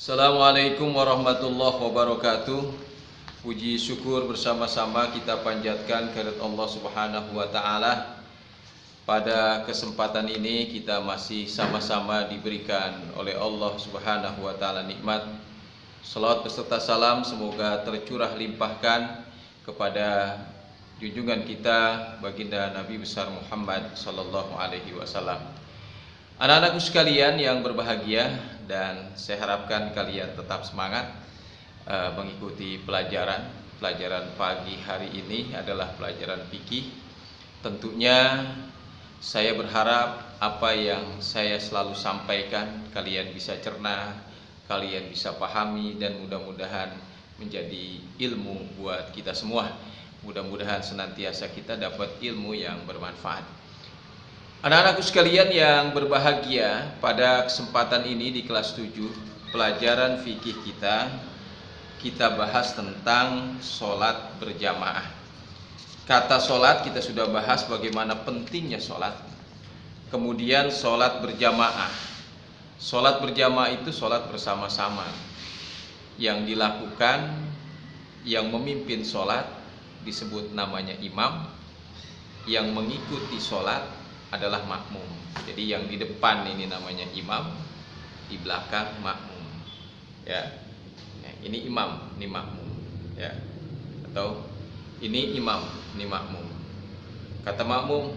Assalamualaikum warahmatullahi wabarakatuh. Puji syukur bersama-sama kita panjatkan kehadirat Allah Subhanahu wa taala. Pada kesempatan ini kita masih sama-sama diberikan oleh Allah Subhanahu wa taala nikmat. Salawat beserta salam semoga tercurah limpahkan kepada junjungan kita baginda Nabi besar Muhammad sallallahu alaihi wasallam. Anak-anakku sekalian yang berbahagia, dan saya harapkan kalian tetap semangat mengikuti pelajaran pagi hari ini adalah pelajaran fikih. Tentunya saya berharap apa yang saya selalu sampaikan kalian bisa cerna, kalian bisa pahami, dan mudah-mudahan menjadi ilmu buat kita semua. Mudah-mudahan senantiasa kita dapat ilmu yang bermanfaat. Anak-anakku sekalian yang berbahagia, pada kesempatan ini di kelas 7 pelajaran fikih kita bahas tentang sholat berjamaah. Kata sholat kita sudah bahas bagaimana pentingnya sholat. Kemudian sholat berjamaah. Sholat berjamaah itu sholat bersama-sama yang dilakukan, yang memimpin sholat disebut namanya imam, yang mengikuti sholat adalah makmum. Jadi yang di depan ini namanya imam, di belakang makmum. Ya, ini imam, ini makmum. Ya, atau ini imam, ini makmum. Kata makmum,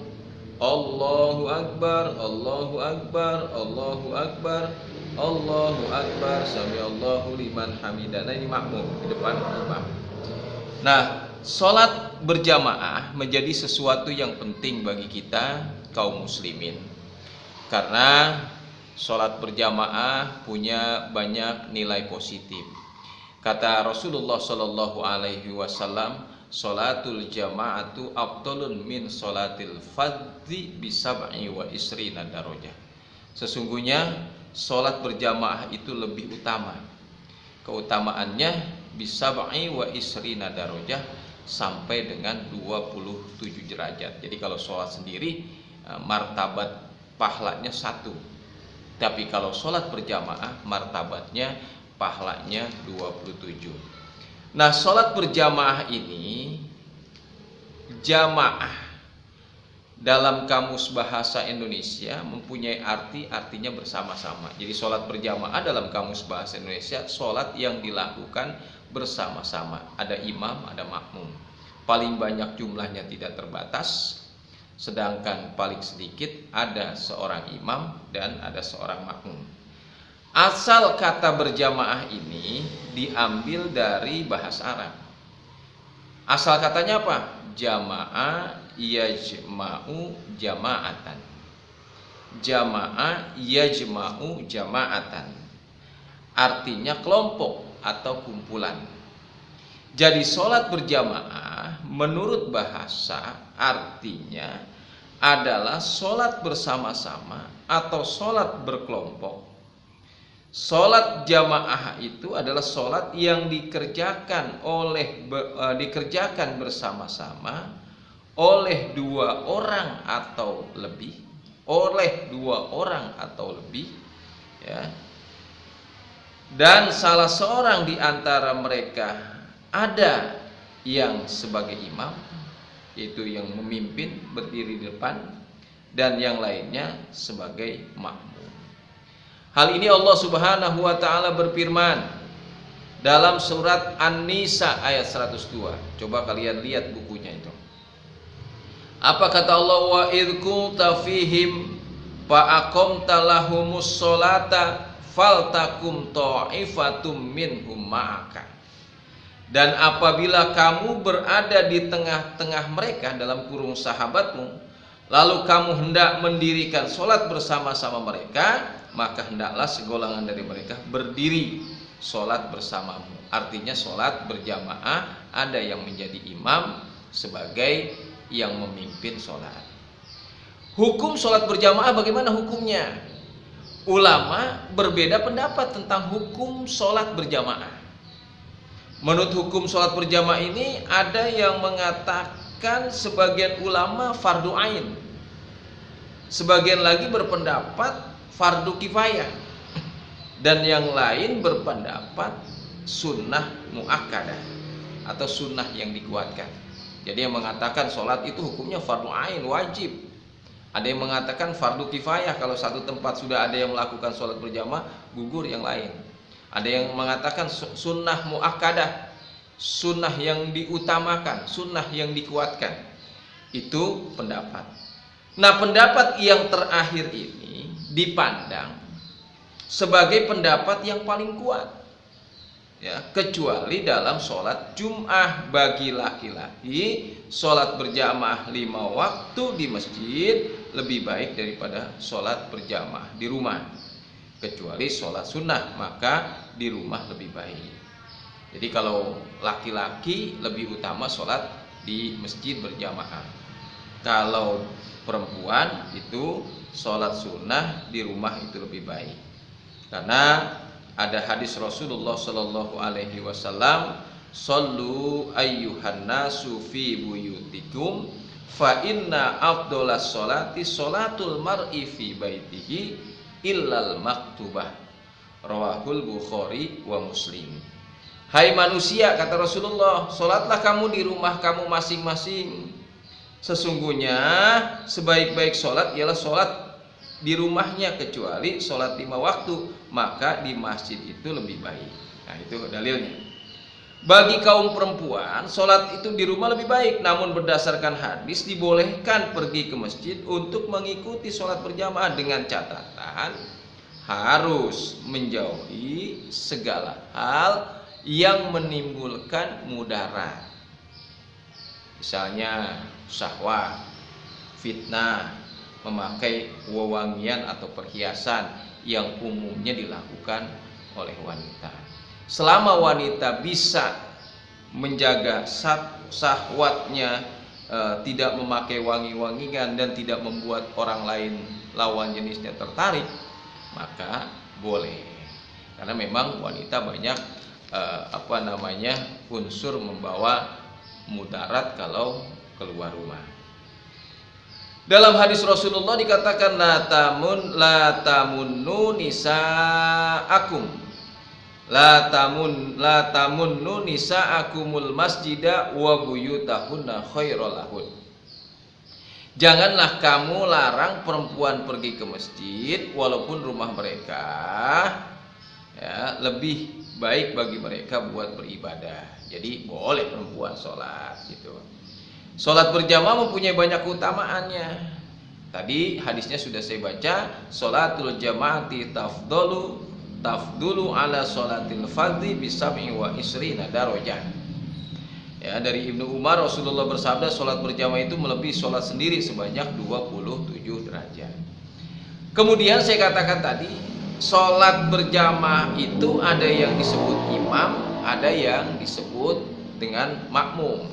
Allahu Akbar, Allahu Akbar, Allahu Akbar, Allahu Akbar, samiallahu liman hamidah. Nah, ini makmum, di depan imam. Nah, sholat berjamaah menjadi sesuatu yang penting bagi kita kaum muslimin, karena sholat berjamaah punya banyak nilai positif. Kata Rasulullah Shallallahu Alaihi Wasallam, sholatul jama'atu afdalun min sholatil fardhi bisab'i wa isrina darajah. Sesungguhnya sholat berjamaah itu lebih utama. Keutamaannya bisab'i wa isrina darajah, sampai dengan 27 derajat. Jadi kalau sholat sendiri martabat pahalanya 1, tapi kalau sholat berjamaah martabatnya pahalanya 27. Nah, sholat berjamaah ini, jamaah dalam kamus bahasa Indonesia mempunyai artinya bersama-sama. Jadi sholat berjamaah dalam kamus bahasa Indonesia sholat yang dilakukan bersama-sama. Ada imam, ada makmum. Paling banyak jumlahnya tidak terbatas, sedangkan paling sedikit ada seorang imam dan ada seorang makmum. Asal kata berjamaah ini diambil dari bahasa Arab. Asal katanya apa? Jamaah yajma'u jama'atan. Jamaah yajma'u jama'atan. Artinya kelompok atau kumpulan. Jadi sholat berjamaah menurut bahasa artinya adalah sholat bersama-sama atau sholat berkelompok. Sholat jamaah itu adalah sholat yang dikerjakan bersama-sama oleh dua orang atau lebih, ya. Dan salah seorang di antara mereka ada yang sebagai imam, yaitu yang memimpin berdiri di depan, dan yang lainnya sebagai makmum. Hal ini Allah Subhanahu wa taala berfirman dalam surat An-Nisa ayat 102. Coba kalian lihat bukunya itu. Apa kata Allah? Wa idh kunta fihim fa aqamta lahumus sholata faltakum ta'ifatum minhum ma'aka. Dan apabila kamu berada di tengah-tengah mereka, dalam kurung sahabatmu, lalu kamu hendak mendirikan sholat bersama-sama mereka, maka hendaklah segolongan dari mereka berdiri sholat bersamamu. Artinya sholat berjamaah ada yang menjadi imam sebagai yang memimpin sholat. Hukum sholat berjamaah bagaimana hukumnya? Ulama berbeda pendapat tentang hukum sholat berjamaah. Menurut hukum sholat berjamaah ini, ada yang mengatakan sebagian ulama fardu ain, sebagian lagi berpendapat fardu kifayah. Dan yang lain berpendapat sunnah muakkadah atau sunnah yang dikuatkan. Jadi yang mengatakan sholat itu hukumnya fardu ain, wajib. Ada yang mengatakan fardu kifayah, kalau satu tempat sudah ada yang melakukan sholat berjamaah, gugur yang lain. Ada yang mengatakan sunnah muakkadah, sunnah yang diutamakan, sunnah yang dikuatkan. Itu pendapat. Nah, pendapat yang terakhir ini dipandang sebagai pendapat yang paling kuat, ya, kecuali dalam sholat Jum'ah bagi laki-laki, sholat berjamaah 5 waktu di masjid lebih baik daripada sholat berjamaah di rumah. Kecuali sholat sunnah, maka di rumah lebih baik. Jadi kalau laki-laki lebih utama sholat di masjid berjamaah. Kalau perempuan itu sholat sunnah di rumah itu lebih baik. Karena ada hadis Rasulullah Shallallahu Alaihi Wasallam, "Sallu ayyuhan nasu fi buyutikum, fa inna afdolas sholati sholatul mar'i fi baitihi illal maktubah." Rawahul Bukhari wa Muslim. Hai manusia, kata Rasulullah, sholatlah kamu di rumah kamu masing-masing. Sesungguhnya sebaik-baik sholat ialah sholat di rumahnya, kecuali sholat 5 waktu, maka di masjid itu lebih baik. Nah, itu dalilnya. Bagi kaum perempuan, sholat itu di rumah lebih baik, namun berdasarkan hadis dibolehkan pergi ke masjid untuk mengikuti sholat berjamaah dengan catatan harus menjauhi segala hal yang menimbulkan mudarat. Misalnya syahwat, fitnah, memakai wewangian atau perhiasan yang umumnya dilakukan oleh wanita. Selama wanita bisa menjaga syahwatnya, tidak memakai wangi-wangian dan tidak membuat orang lain lawan jenisnya tertarik, maka boleh. Karena memang wanita banyak unsur membawa mudarat kalau keluar rumah. Dalam hadis Rasulullah dikatakan la tamunnu nisaakum nisaakumul masjida wa buyutahunna khairul lahun. Janganlah kamu larang perempuan pergi ke masjid walaupun rumah mereka, ya, lebih baik bagi mereka buat beribadah. Jadi boleh perempuan sholat gitu. Sholat berjamaah mempunyai banyak keutamaannya. Tadi hadisnya sudah saya baca, sholatul jamaati tafdulu ala sholatil fardhi bisab'i wa isrina darajah. Ya, dari Ibnu Umar, Rasulullah bersabda sholat berjamaah itu melebihi sholat sendiri sebanyak 27 derajat. Kemudian saya katakan tadi, sholat berjamaah itu ada yang disebut imam, ada yang disebut dengan makmum.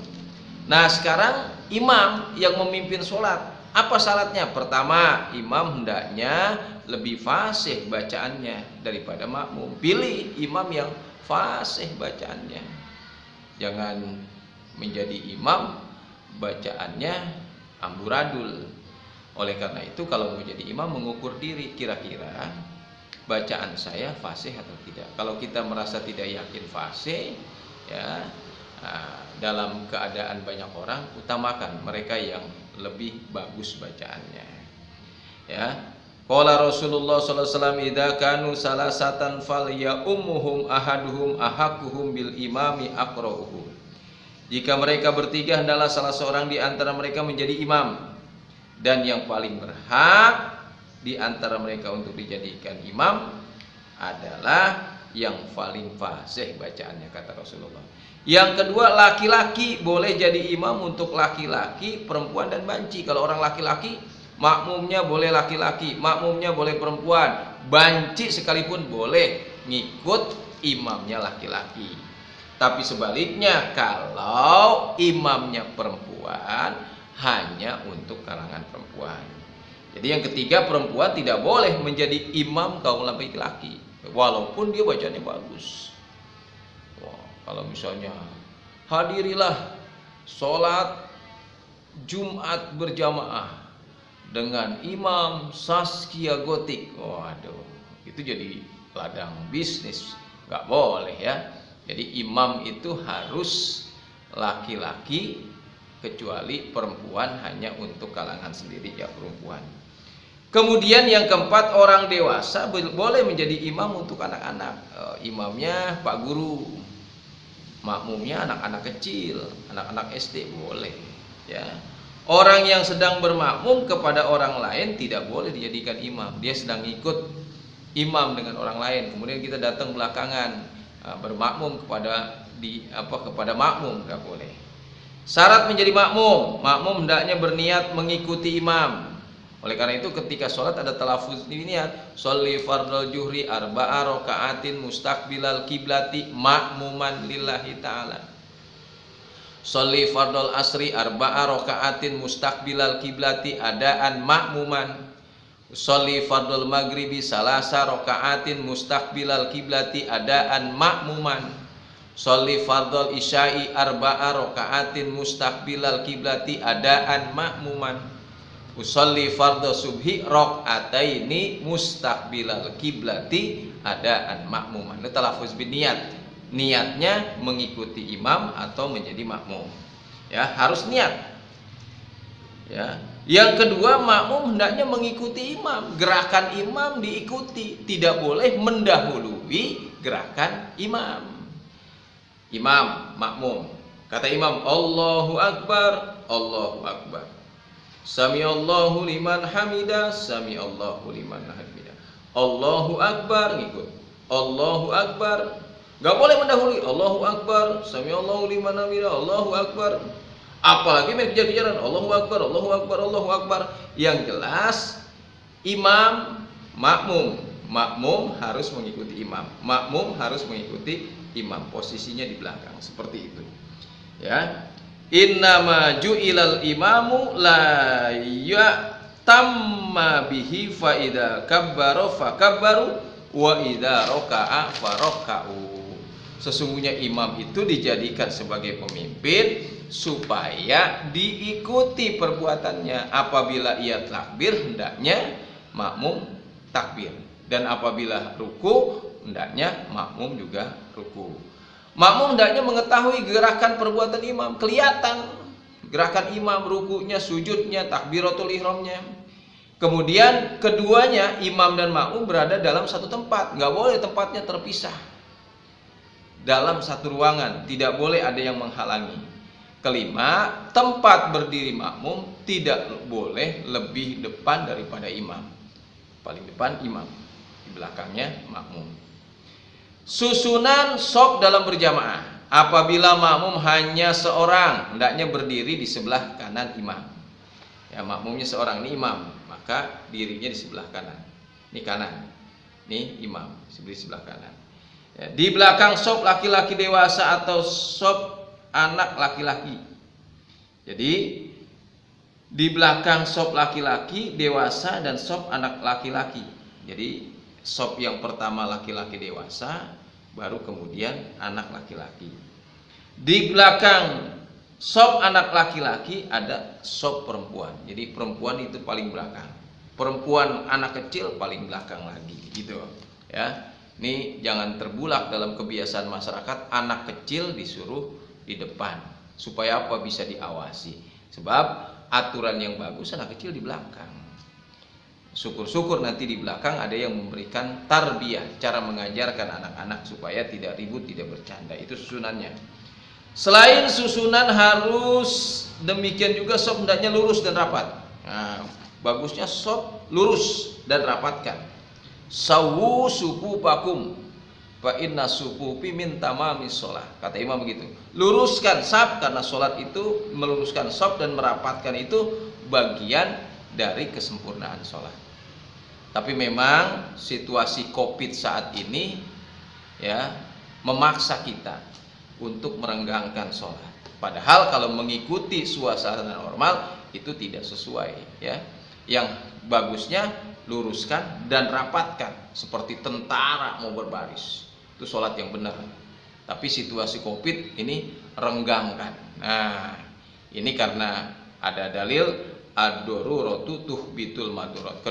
Nah, sekarang imam yang memimpin sholat, apa syaratnya? Pertama, imam hendaknya lebih fasih bacaannya daripada makmum. Pilih imam yang fasih bacaannya. Jangan menjadi imam bacaannya amburadul. Oleh karena itu, kalau mau jadi imam mengukur diri, kira-kira bacaan saya fasih atau tidak. Kalau kita merasa tidak yakin fasih, ya, dalam keadaan banyak orang, utamakan mereka yang lebih bagus bacaannya. Ya, qala Rasulullah sallallahu alaihi wasallam, idza kanu salasatan falyummuhum ahaduhum ahaquhum bil imami aqra'uhum. Jika mereka bertiga, hendaklah salah seorang di antara mereka menjadi imam, dan yang paling berhak di antara mereka untuk dijadikan imam adalah yang paling fasih bacaannya, kata Rasulullah. Yang kedua, laki-laki boleh jadi imam untuk laki-laki, perempuan dan banci. Kalau orang laki-laki, makmumnya boleh laki-laki, makmumnya boleh perempuan, banci sekalipun boleh ngikut imamnya laki-laki. Tapi sebaliknya, kalau imamnya perempuan, hanya untuk kalangan perempuan. Jadi yang ketiga, perempuan tidak boleh menjadi imam kaum laki-laki walaupun dia bacanya bagus. Wah, kalau misalnya hadirilah sholat Jumat berjamaah dengan Imam Saskia Gotik, waduh, itu jadi ladang bisnis, nggak boleh ya. Jadi imam itu harus laki-laki, kecuali perempuan hanya untuk kalangan sendiri ya perempuan. Kemudian yang keempat, orang dewasa boleh menjadi imam untuk anak-anak. Imamnya pak guru, makmumnya anak-anak kecil, anak-anak SD boleh ya. Orang yang sedang bermakmum kepada orang lain tidak boleh dijadikan imam. Dia sedang ikut imam dengan orang lain, kemudian kita datang belakangan bermakmum kepada makmum, nggak boleh. Syarat menjadi makmum hendaknya berniat mengikuti imam. Oleh karena itu ketika sholat ada talafuz niat, sholli fardal juhri arba'a raka'atin mustaqbilal kiblati ma'muman lillahi ta'ala. Sholli fardal asri arba'a raka'atin mustaqbilal kiblati adaan ma'muman. Sholli fardal maghribi salasa raka'atin mustaqbilal kiblati adaan ma'muman. Sholli fardal isya'i arba'a raka'atin mustaqbilal kiblati adaan ma'muman. Usolli fardhu subhi rakaataini mustaqbilal kiblati adaan makmuman. Itu talafuz bin niat. Niatnya mengikuti imam atau menjadi makmum. Ya, harus niat. Ya. Yang kedua, makmum hendaknya mengikuti imam. Gerakan imam diikuti, tidak boleh mendahului gerakan imam. Imam, makmum. Kata imam, Allahu Akbar, Allahu Akbar. Samiallahu liman hamidah, samiallahu liman hamidah. Allahu Akbar, ngikut. Allahu Akbar. Gak boleh mendahului. Allahu Akbar, samiallahu liman hamidah, Allahu Akbar. Apalagi main kejar-kejaran. Allahu Akbar, Allahu Akbar, Allahu Akbar. Yang jelas imam, makmum harus mengikuti imam. Makmum harus mengikuti imam. Posisinya di belakang seperti itu. Ya. Innama ju'ilal imamu la ya'tamma bihi fa idza kabbara fakabbaru wa idza raka'a faraka'u. Sesungguhnya imam itu dijadikan sebagai pemimpin supaya diikuti perbuatannya. Apabila ia takbir hendaknya makmum takbir, dan apabila ruku hendaknya makmum juga ruku. Makmum hendaknya mengetahui gerakan perbuatan imam, kelihatan gerakan imam, rukunya, sujudnya, takbiratul ihramnya. Kemudian keduanya, imam dan makmum berada dalam satu tempat, nggak boleh tempatnya terpisah. Dalam satu ruangan, tidak boleh ada yang menghalangi. Kelima, tempat berdiri makmum tidak boleh lebih depan daripada imam. Paling depan imam, di belakangnya makmum. Susunan shaf dalam berjamaah. Apabila makmum hanya seorang, hendaknya berdiri di sebelah kanan imam. Ya, makmumnya seorang, ini imam, maka dirinya di sebelah kanan. Ini kanan, ini imam, di sebelah kanan. Ya, di belakang shaf laki-laki dewasa atau shaf anak laki-laki. Jadi di belakang shaf laki-laki dewasa dan shaf anak laki-laki. Jadi shaf yang pertama laki-laki dewasa, baru kemudian anak laki-laki. Di belakang shaf anak laki-laki ada shaf perempuan. Jadi perempuan itu paling belakang, perempuan anak kecil paling belakang lagi, gitu ya. Ini jangan terbulak dalam kebiasaan masyarakat, anak kecil disuruh di depan. Supaya apa? Bisa diawasi. Sebab aturan yang bagus anak kecil di belakang. Syukur-syukur nanti di belakang ada yang memberikan tarbiyah, cara mengajarkan anak-anak supaya tidak ribut, tidak bercanda. Itu susunannya. Selain susunan harus demikian juga shaf hendaknya lurus dan rapat. Nah, bagusnya shaf lurus dan rapatkan. Sawu sufufakum fa inna sufufi min tamamis shalah. Kata imam begitu. Luruskan shaf, karena sholat itu meluruskan shaf dan merapatkan itu bagian dari kesempurnaan sholat. Tapi memang situasi COVID saat ini ya memaksa kita untuk merenggangkan sholat. Padahal kalau mengikuti suasana normal itu tidak sesuai ya. Yang bagusnya luruskan dan rapatkan seperti tentara mau berbaris. Itu sholat yang benar. Tapi situasi COVID ini renggangkan. Nah, ini karena ada dalil ad-daruratu tuhbitul madurat.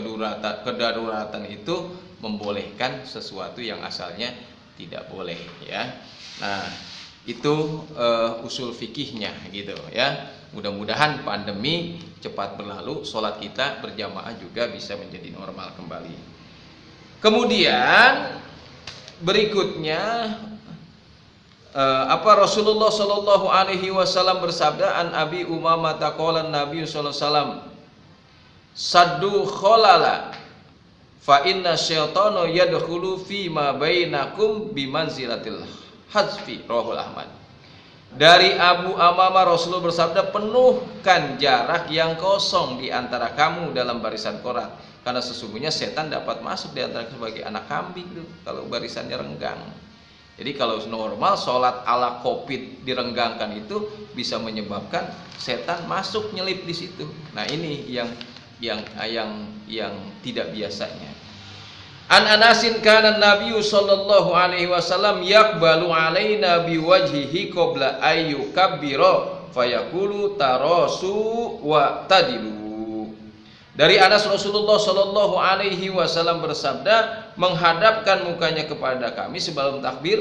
Kedaruratan itu membolehkan sesuatu yang asalnya tidak boleh, ya. Nah, itu usul fikihnya gitu ya. Mudah-mudahan pandemi cepat berlalu, sholat kita berjamaah juga bisa menjadi normal kembali. Kemudian berikutnya apa Rasulullah Shallallahu Alaihi Wasallam bersabda, an Abi Umamah taqala Nabi Sallallahu Alaihi Wasallam saddu kholala fa inna syaitana yadkhulu fi ma bainakum bimanzilatil hazfi, rawahul Ahmad. Dari Abu Umamah Rasulullah bersabda, penuhkan jarak yang kosong di antara kamu dalam barisan korat, karena sesungguhnya setan dapat masuk di antara sebagai anak kambing kalau barisannya renggang. Jadi kalau normal sholat ala Covid direnggangkan itu bisa menyebabkan setan masuk nyelip di situ. Nah, ini yang tidak biasanya. An Anasin kana Nabi sallallahu alaihi wasallam yaqbalu alaina biwajhihi qabla ayyukabbira fayaqulu tarasu wa tadilu. Dari Anas, Rasulullah sallallahu alaihi wasallam bersabda, menghadapkan mukanya kepada kami sebelum takbir,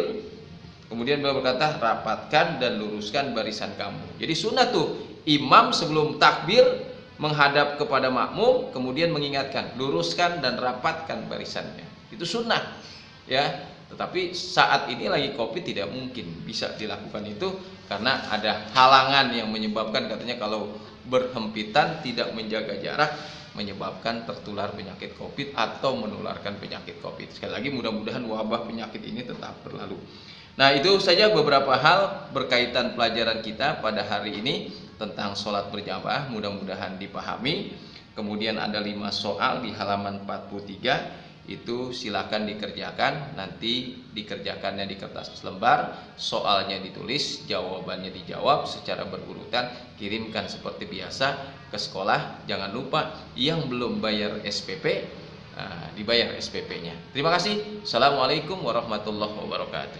kemudian beliau berkata, rapatkan dan luruskan barisan kamu. Jadi sunnah tuh imam sebelum takbir menghadap kepada makmum, kemudian mengingatkan, luruskan dan rapatkan barisannya. Itu sunnah, ya. Tetapi saat ini lagi Covid tidak mungkin bisa dilakukan itu, karena ada halangan yang menyebabkan, katanya kalau berhempitan tidak menjaga jarak menyebabkan tertular penyakit Covid atau menularkan penyakit Covid. Sekali lagi, mudah-mudahan wabah penyakit ini tetap berlalu. Nah, itu saja beberapa hal berkaitan pelajaran kita pada hari ini tentang sholat berjamaah, mudah-mudahan dipahami. Kemudian ada 5 soal di halaman 43, itu silakan dikerjakan. Nanti dikerjakannya di kertas lembar, soalnya ditulis, jawabannya dijawab secara berurutan, kirimkan seperti biasa ke sekolah. Jangan lupa yang belum bayar SPP, dibayar SPP-nya. Terima kasih. Assalamualaikum warahmatullahi wabarakatuh.